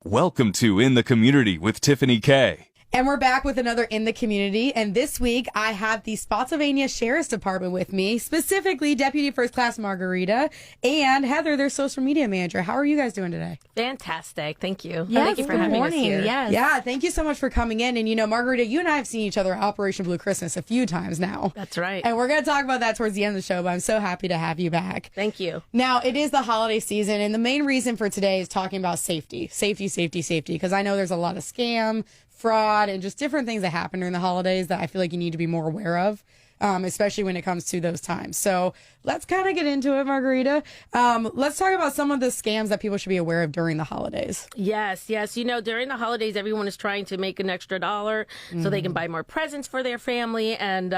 Welcome to In the Community with Tiffany K. And we're back with another In the Community. And this week, I have the Spotsylvania Sheriff's Department with me, specifically Deputy First Class Margarita and Heather, their social media manager. How are you guys doing today? Fantastic. Thank you. Yes, thank you for having us here. Yes. Yeah, thank you so much for coming in. And, you know, Margarita, you and I have seen each other at Operation Blue Christmas a few times now. That's right. And we're going to talk about that towards the end of the show, but I'm so happy to have you back. Thank you. Now, it is the holiday season, and the main reason for today is talking about safety, because I know there's a lot of scam, fraud, and just different things that happen during the holidays that I feel like you need to be more aware of, especially when it comes to those times. So let's kind of get into it, Margarita. Let's talk about some of the scams that people should be aware of during the holidays. Yes. You know, during the holidays, everyone is trying to make an extra dollar so they can buy more presents for their family. And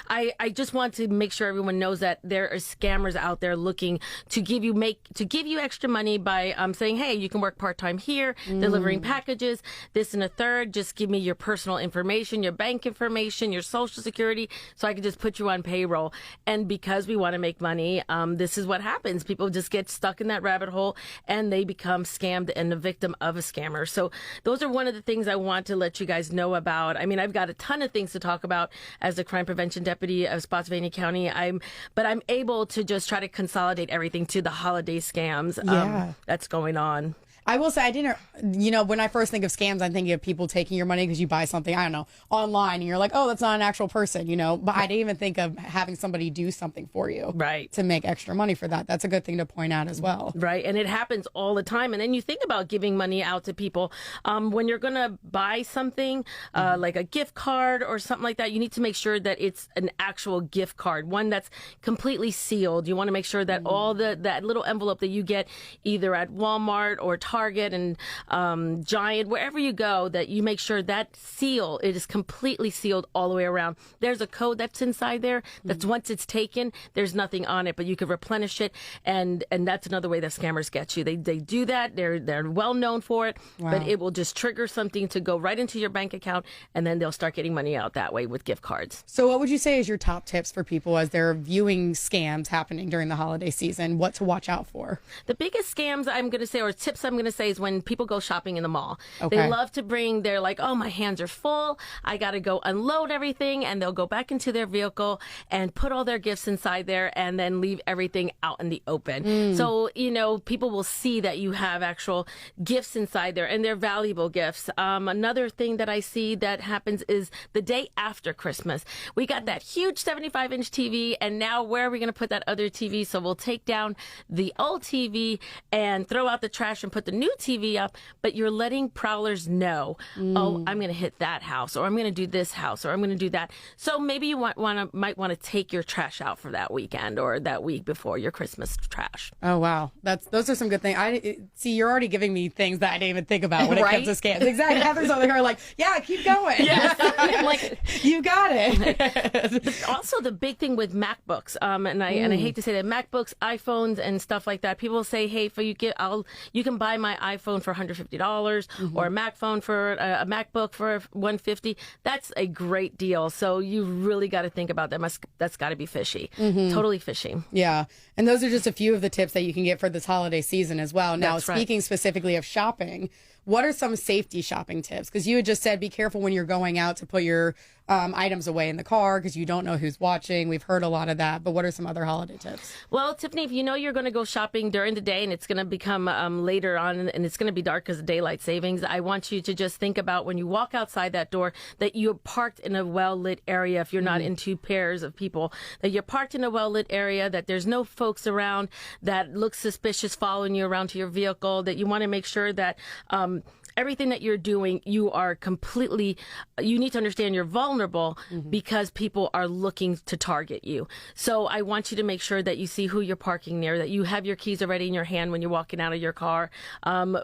I just want to make sure everyone knows that there are scammers out there looking to give you extra money by saying, hey, you can work part-time here, delivering packages, this and a third. Just give me your personal information, your bank information, your social security, so I can just put you on payroll. And because we want to make money, this is what happens. People just get stuck in that rabbit hole and they become scammed and a victim of a scammer. So those are one of the things I want to let you guys know about. I mean, I've got a ton of things to talk about as the crime prevention deputy of Spotsylvania County. But I'm able to just try to consolidate everything to the holiday scams that's going on. I will say, when I first think of scams, I'm thinking of people taking your money because you buy something, I don't know, online, and you're like, oh, that's not an actual person, but I didn't even think of having somebody do something for you. Right. To make extra money for that. That's a good thing to point out as well. Right. And it happens all the time. And then you think about giving money out to people. When you're going to buy something like a gift card or something like that, you need to make sure that it's an actual gift card, one that's completely sealed. You want to make sure that all that little envelope that you get either at Walmart or Target and Giant, wherever you go, that you make sure that seal, it is completely sealed all the way around. There's a code that's inside there that's once it's taken, there's nothing on it, but you can replenish it, and that's another way that scammers get you. They do that. They're well known for it, but it will just trigger something to go right into your bank account, and then they'll start getting money out that way with gift cards. So what would you say is your top tips for people as they're viewing scams happening during the holiday season? What to watch out for? The biggest scams I'm going to say, or tips I'm going to say, is when people go shopping in the mall. Okay. They love to they're like, oh, my hands are full, I got to go unload everything, and they'll go back into their vehicle and put all their gifts inside there and then leave everything out in the open. So, people will see that you have actual gifts inside there, and they're valuable gifts. Another thing that I see that happens is the day after Christmas. We got that huge 75-inch TV, and now where are we going to put that other TV? So we'll take down the old TV and throw out the trash and put the new TV up, but you're letting prowlers know, oh, I'm going to hit that house, or I'm going to do this house, or I'm going to do that. So maybe you might want to take your trash out for that weekend or that week before your Christmas trash. Oh, wow. Those are some good things. See, you're already giving me things that I didn't even think about when it comes to scams. Exactly. Heather's over here like, yeah, keep going. Yes. I'm like, you got it. Also, the big thing with MacBooks, and I hate to say that, MacBooks, iPhones, and stuff like that. People say, hey, you can buy my iPhone for $150 or a MacBook for $150. That's a great deal. So you really got to think about that. That's got to be fishy. Totally fishy. Yeah. And those are just a few of the tips that you can get for this holiday season as well. Now, speaking specifically of shopping, what are some safety shopping tips? Because you had just said be careful when you're going out to put your items away in the car because you don't know who's watching. We've heard a lot of that. But what are some other holiday tips? Well, Tiffany, if you know you're going to go shopping during the day and it's going to become later on and it's going to be dark because of daylight savings, I want you to just think about when you walk outside that door that you're parked in a well-lit area. If you're not in two pairs of people, that you're parked in a well-lit area, that there's no folks around that look suspicious following you around to your vehicle, that you want to make sure that everything that you're doing, you need to understand you're vulnerable because people are looking to target you. So I want you to make sure that you see who you're parking near, that you have your keys already in your hand when you're walking out of your car.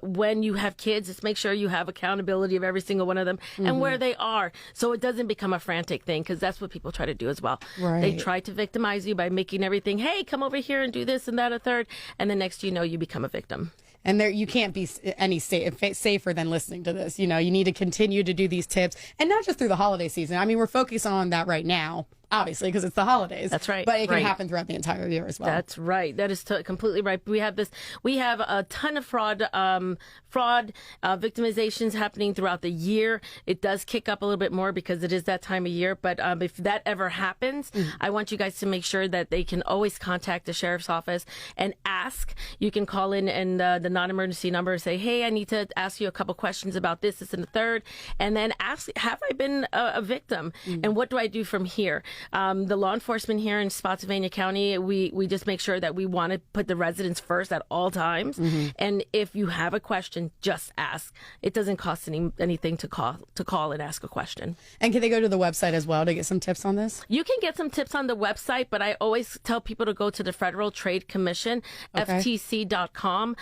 When you have kids, just make sure you have accountability of every single one of them and where they are, so it doesn't become a frantic thing, because that's what people try to do as well. Right. They try to victimize you by making everything, hey, come over here and do this and that, a third, and the next you know, you become a victim. And you can't be any safer than listening to this. You need to continue to do these tips, and not just through the holiday season. I mean, we're focusing on that right now, obviously, because it's the holidays. That's right. But it can Right. happen throughout the entire year as well. That's right. That is completely right. We have a ton of fraud victimizations happening throughout the year. It does kick up a little bit more because it is that time of year. But if that ever happens, I want you guys to make sure that they can always contact the sheriff's office and ask. You can call in and the non-emergency number and say, hey, I need to ask you a couple questions about this, and the third, and then ask, have I been a victim, and what do I do from here? The law enforcement here in Spotsylvania County, we just make sure that we want to put the residents first at all times. And if you have a question, just ask. It doesn't cost anything to call and ask a question. And can they go to the website as well to get some tips on this? You can get some tips on the website, but I always tell people to go to the Federal Trade Commission, FTC.com.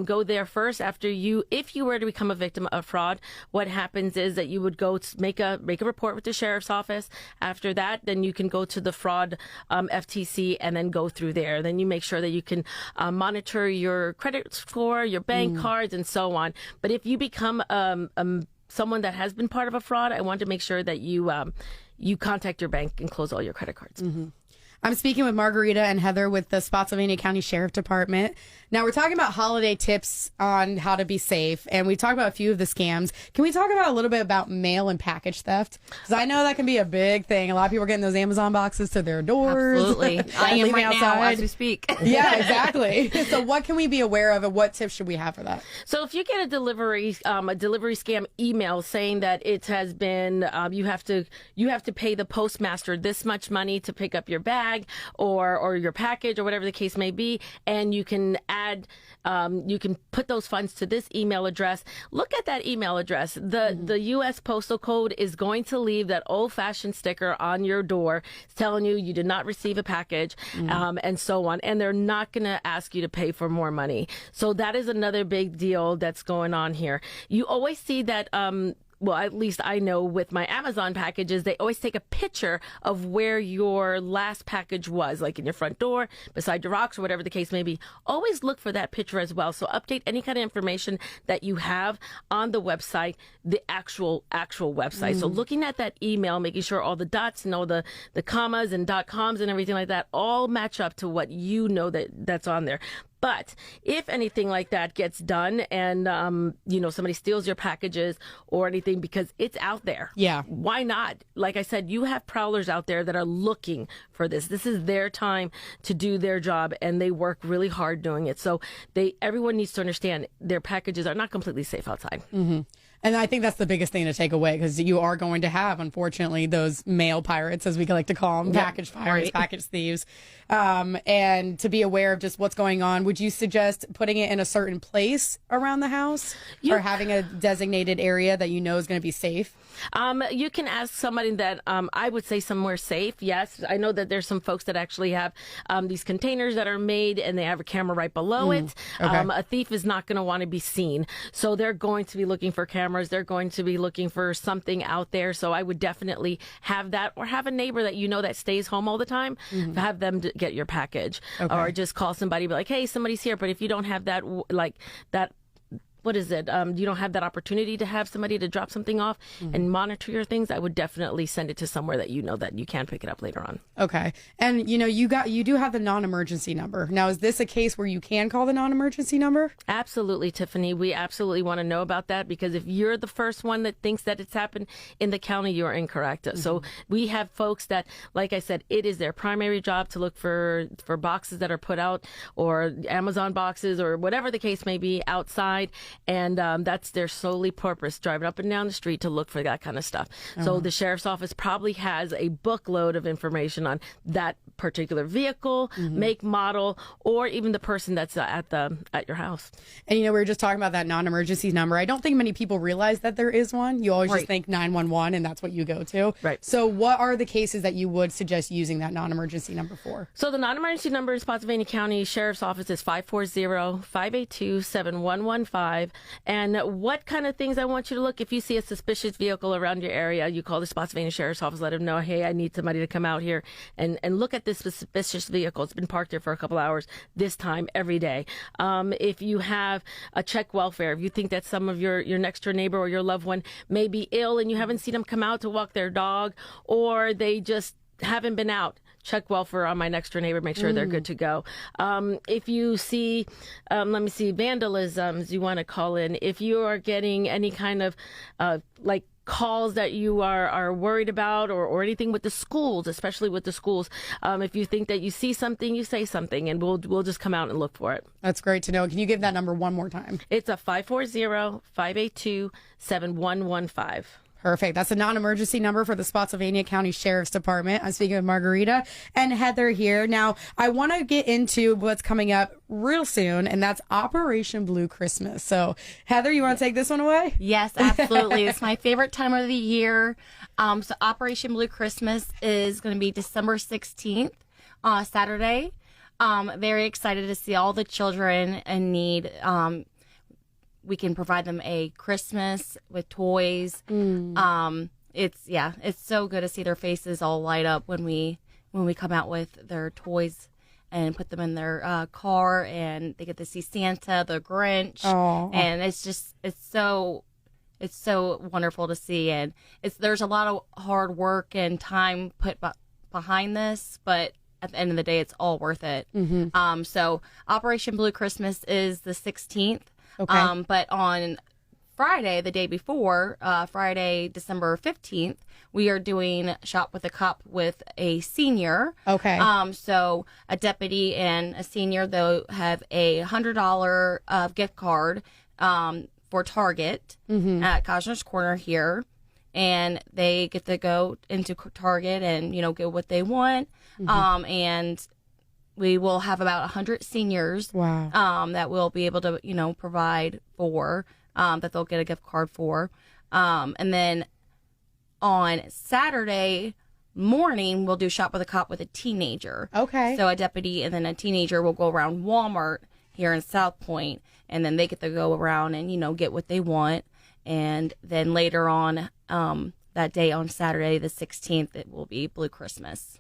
Go there first. If you were to become a victim of fraud, what happens is that you would go to make a report with the sheriff's office. After that, then you can go to the fraud FTC and then go through there. Then you make sure that you can monitor your credit score, your bank cards, and so on. But if you become someone that has been part of a fraud, I want to make sure that you contact your bank and close all your credit cards. I'm speaking with Margarita and Heather with the Spotsylvania County Sheriff Department. Now, we're talking about holiday tips on how to be safe, and we talked about a few of the scams. Can we talk about a little bit about mail and package theft? Because I know that can be a big thing. A lot of people are getting those Amazon boxes to their doors. Absolutely. I am right now as we speak. Yeah, exactly. So what can we be aware of, and what tips should we have for that? So if you get a delivery scam email saying that it has been, you have to pay the postmaster this much money to pick up your bag or your package or whatever the case may be, and you can you can put those funds to this email address. Look at that email address. The U.S. Postal Code is going to leave that old-fashioned sticker on your door telling you did not receive a package, and so on. And they're not going to ask you to pay for more money. So that is another big deal that's going on here. You always see that well, at least I know with my Amazon packages, they always take a picture of where your last package was, like in your front door, beside your rocks, or whatever the case may be. Always look for that picture as well. So update any kind of information that you have on the website, the actual website. So looking at that email, making sure all the dots and all the commas and .coms and everything like that all match up to what you know that's on there. But if anything like that gets done and, somebody steals your packages or anything because it's out there. Yeah. Why not? Like I said, you have prowlers out there that are looking for this. This is their time to do their job, and they work really hard doing it. So everyone needs to understand their packages are not completely safe outside. And I think that's the biggest thing to take away, because you are going to have, unfortunately, those mail pirates, as we like to call them, package pirates, package thieves, and to be aware of just what's going on. Would you suggest putting it in a certain place around the house or having a designated area that you know is going to be safe? You can ask somebody that I would say somewhere safe. Yes, I know that there's some folks that actually have these containers that are made and they have a camera right below it. Okay. A thief is not going to want to be seen, so they're going to be looking for cameras. They're going to be looking for something out there. So I would definitely have that, or have a neighbor that you know that stays home all the time. Have them get your package, or just call somebody, be like, hey, somebody's here. But if you don't have that, what is it? You don't have that opportunity to have somebody to drop something off and monitor your things, I would definitely send it to somewhere that you know that you can pick it up later on. Okay. And you do have the non-emergency number. Now, is this a case where you can call the non-emergency number? Absolutely, Tiffany. We absolutely want to know about that, because if you're the first one that thinks that it's happened in the county, you're incorrect. So we have folks that, like I said, it is their primary job to look for boxes that are put out, or Amazon boxes, or whatever the case may be, outside. And that's their solely purpose, driving up and down the street to look for that kind of stuff. So the sheriff's office probably has a bookload of information on that particular vehicle, make, model, or even the person that's at your house. And we were just talking about that non-emergency number. I don't think many people realize that there is one. You always just think 911, and that's what you go to. Right. So what are the cases that you would suggest using that non-emergency number for? So the non-emergency number in Spotsylvania County Sheriff's Office is 540-582-7115. And what kind of things I want you to look, if you see a suspicious vehicle around your area, you call the Spotsylvania Sheriff's Office, let them know, hey, I need somebody to come out here and look at this suspicious vehicle. It's been parked there for a couple hours this time every day. If you have a check welfare, if you think that some of your next door neighbor or your loved one may be ill and you haven't seen them come out to walk their dog, or they just haven't been out, check welfare on my next door neighbor, make sure they're good to go. If you see, vandalisms, you want to call in. If you are getting any kind of like calls that you are worried about, or anything with the schools, especially with the schools, if you think that you see something, you say something, and we'll just come out and look for it. That's great to know. Can you give that number one more time? It's a 540-582-7115. Perfect. That's a non-emergency number for the Spotsylvania County Sheriff's Department. I'm speaking with Margarita and Heather here. Now, I want to get into what's coming up real soon, and that's Operation Blue Christmas. So, Heather, you want to take this one away? Yes, absolutely. It's my favorite time of the year. So Operation Blue Christmas is going to be December 16th, Saturday. Very excited to see all the children in need. We can provide them a Christmas with toys. It's so good to see their faces all light up when we come out with their toys and put them in their car, and they get to see Santa, the Grinch, and it's so wonderful to see. And there's a lot of hard work and time put behind this, but at the end of the day, it's all worth it. So Operation Blue Christmas is the 16th. Okay. But on Friday, the day before, Friday, December 15th, we are doing Shop with a Cop with a senior. Okay. So a deputy and a senior, they'll have a $100 gift card for Target at Cosner's Corner here. And they get to go into Target and, get what they want. And we will have about 100 seniors that we'll be able to, provide for, that they'll get a gift card for. And then on Saturday morning, we'll do Shop with a Cop with a teenager. Okay. So a deputy and then a teenager will go around Walmart here in South Point, and then they get to go around and, get what they want. And then later on that day on Saturday, the 16th, it will be Blue Christmas.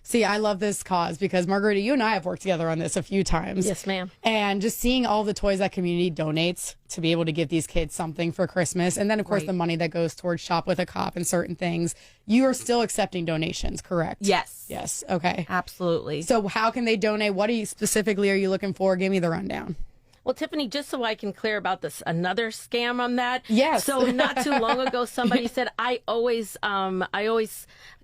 See, I love this cause because, Margarita, you and I have worked together on this a few times. Yes, ma'am. And just seeing all the toys that community donates to be able to give these kids something for Christmas. And then, of course, the money that goes towards Shop with a Cop and certain things. You are still accepting donations, correct? Yes. Yes. Okay. Absolutely. So how can they donate? What specifically are you looking for? Give me the rundown. Well, Tiffany, just so I can clear about this, another scam on that. Yes. So not too long ago, somebody said, I always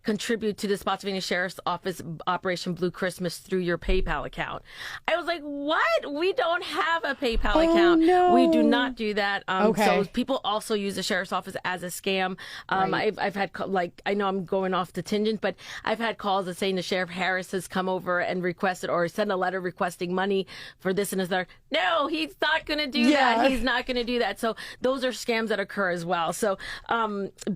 contribute to the Spotsylvania Sheriff's Office Operation Blue Christmas through your PayPal account. I was like, what? We don't have a PayPal account. No. We do not do that. Okay. So people also use the Sheriff's Office as a scam. I've had, I know I'm going off the tangent, but I've had calls that saying the Sheriff Harris has come over and requested or sent a letter requesting money for this and this. No, he's not going to do that. He's not going to do that. So those are scams that occur as well. So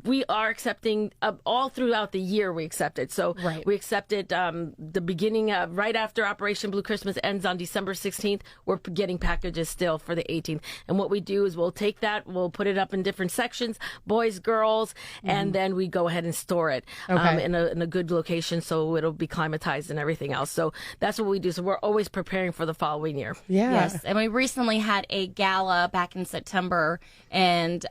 we are accepting all throughout the year. We accept it. So we accepted the beginning right after Operation Blue Christmas ends on December 16th. We're getting packages still for the 18th. And what we do is we'll take that, we'll put it up in different sections, boys, girls, and then we go ahead and store it in a good location so it'll be climatized and everything else. So that's what we do. So we're always preparing for the following year. Yeah. Yes. And we recently had a gala back in September, and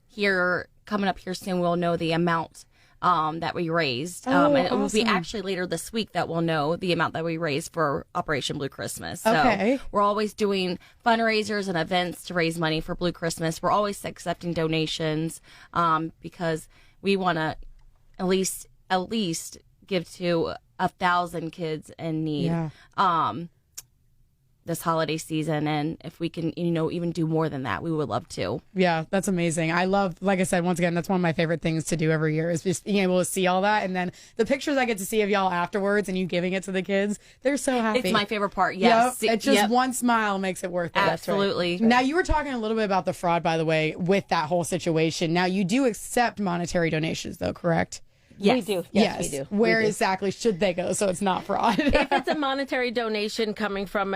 here coming up here soon, we'll know the amount that we raised. And it will be actually later this week that we'll know the amount that we raised for Operation Blue Christmas. So we're always doing fundraisers and events to raise money for Blue Christmas. We're always accepting donations because we want to at least give to 1,000 kids in need. This holiday season, and if we can, even do more than that, we would love to. Yeah, that's amazing. I love, like I said, once again, that's one of my favorite things to do every year is just being able to see all that, and then the pictures I get to see of y'all afterwards and you giving it to the kids, they're so happy. It's my favorite part. Yes, it's just one smile makes it worth it. Absolutely. That's right. Now, you were talking a little bit about the fraud, by the way, with that whole situation. Now, you do accept monetary donations, though, correct? Yes. We do. Yes, we do. Where exactly should they go so it's not fraud? If it's a monetary donation coming from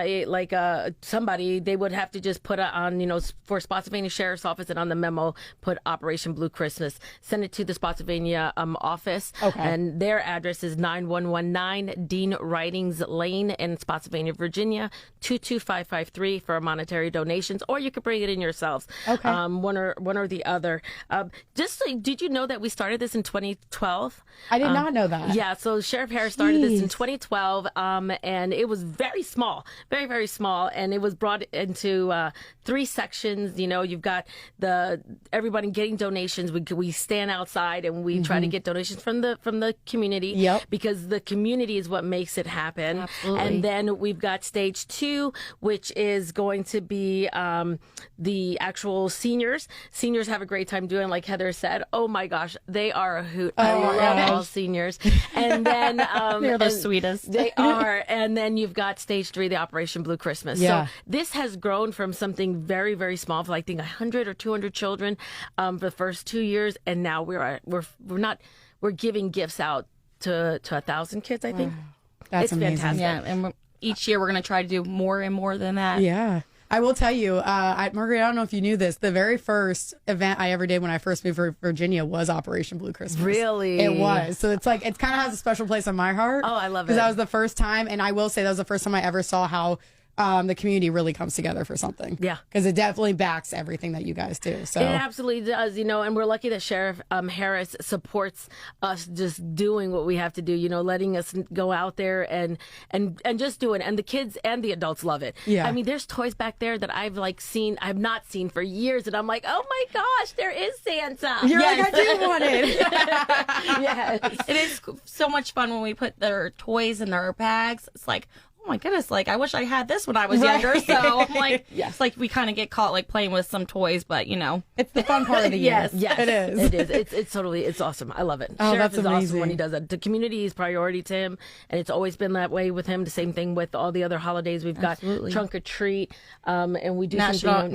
somebody, they would have to just put it on, for Spotsylvania Sheriff's Office, and on the memo, put Operation Blue Christmas. Send it to the Spotsylvania office. Okay. And their address is 9119 Dean Ridings Lane in Spotsylvania, Virginia, 22553 for monetary donations, or you could bring it in yourselves. Okay. One or the other. Did you know that we started this in 2012? health. I did not know that. Yeah, so Sheriff Harris started this in Jeez. 2012, and it was very small, very, very small, and it was brought into 3 sections. You know, you've got everybody getting donations. We stand outside and we try to get donations from the community. Yep. Because the community is what makes it happen. Absolutely. And then we've got stage 2, which is going to be the actual seniors. Seniors have a great time doing, like Heather said. Oh my gosh, they are a hoot. I love all seniors. And then They're the sweetest. They are. And then you've got stage 3, the Operation Blue Christmas. Yeah. So this has grown from something very, very small, for I think 100 or 200 children for the first 2 years, and now we're giving gifts out to 1,000 kids. I think That's it's amazing. fantastic. Yeah, and each year we're going to try to do more and more than that. Yeah. I will tell you, Margaret, I don't know if you knew this. The very first event I ever did when I first moved to Virginia was Operation Blue Christmas. Really? It was. So it's like, it kind of has a special place in my heart. Oh, I love it. Because that was the first time, and I will say that was the first time I ever saw how the community really comes together for something. Yeah. Because it definitely backs everything that you guys do. So It absolutely does, and we're lucky that Sheriff Harris supports us just doing what we have to do, letting us go out there and just do it. And the kids and the adults love it. Yeah. I mean, there's toys back there that I've not seen for years, and I'm like, oh my gosh, there is Santa. you're like, I do want it. Yes. It is so much fun when we put their toys in their bags. It's like, oh my goodness, like I wish I had this when I was younger. So I'm like, it's like we kind of get caught like playing with some toys, but It's the fun part of the year. Yes, It is. It is. It's awesome. I love it. Oh, Sheriff that's is awesome when amazing. he does that. The community is priority to him, and it's always been that way with him. The same thing with all the other holidays. We've got Absolutely. Trunk or Treat, and we do National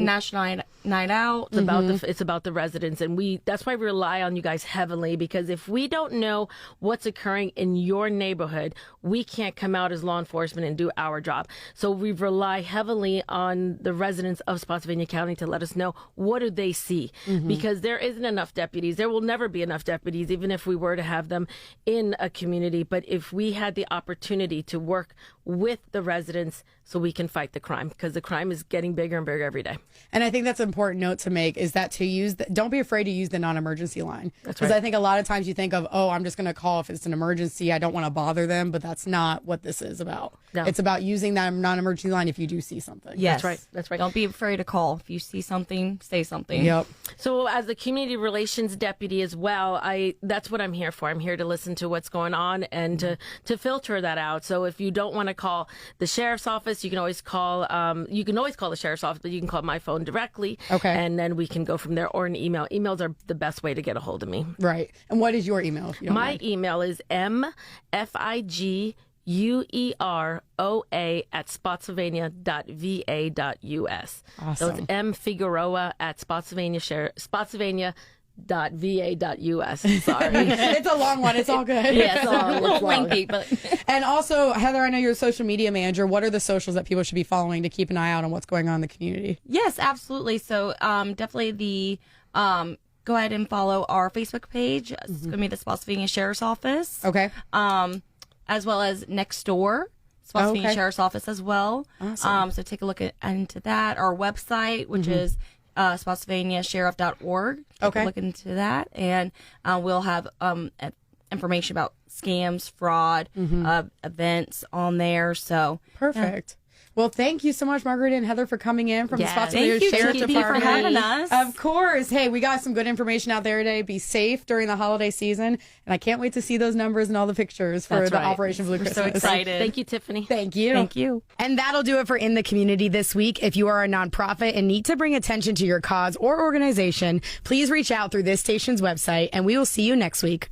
night out. it's about the residents, and that's why we rely on you guys heavily, because if we don't know what's occurring in your neighborhood, we can't come out as law enforcement and do our job. So we rely heavily on the residents of Spotsylvania County to let us know what do they see, because there isn't enough deputies. There will never be enough deputies, even if we were to have them in a community. But if we had the opportunity to work with the residents so we can fight the crime, because the crime is getting bigger and bigger every day. And I think that's an important note to make, is that don't be afraid to use the non-emergency line. That's Because right. I think a lot of times you think of, I'm just going to call if it's an emergency. I don't want to bother them, but that's not what this is about. No. It's about using that non-emergency line if you do see something. Yes. That's right. Don't be afraid to call. If you see something, say something. Yep. So as the community relations deputy as well, that's what I'm here for. I'm here to listen to what's going on and to filter that out. So if you don't want to call the sheriff's office, you can always call the sheriff's office, but you can call my phone directly. Okay. And then we can go from there, or an email. Emails are the best way to get a hold of me. Right. And what is your email? If you don't My mind? email is mfigueroa@spotsylvania.va.us. So it's Awesome. mfigueroa at spotsylvania.va.us. Sorry. It's a long one. It's all good. Yeah, it's long. A It's little long. lengthy, but And also, Heather, I know you're a social media manager. What are the socials that people should be following to keep an eye out on what's going on in the community? yes, absolutely. So definitely go ahead and follow our Facebook page. It's going to be the Spotsylvania Sheriff's Office. Okay. As well as next door, Spotsylvania Okay. Sheriff's Office as well. Awesome. So take a look into that. Our website, which is spotsylvaniasheriff.org. Take Okay. a look into that. And we'll have information about scams, fraud, events on there. So Perfect. Well, thank you so much, Margaret and Heather, for coming in from the Yeah, Spotsylvania thank you, Sheriff's Tiffany, for Department. having us. Of course. Hey, we got some good information out there today. Be safe during the holiday season. And I can't wait to see those numbers and all the pictures for That's the right. Operation Blue We're Christmas. so excited. Thank you, Tiffany. Thank you. Thank you. And that'll do it for In the Community this week. If you are a nonprofit and need to bring attention to your cause or organization, please reach out through this station's website, and we will see you next week.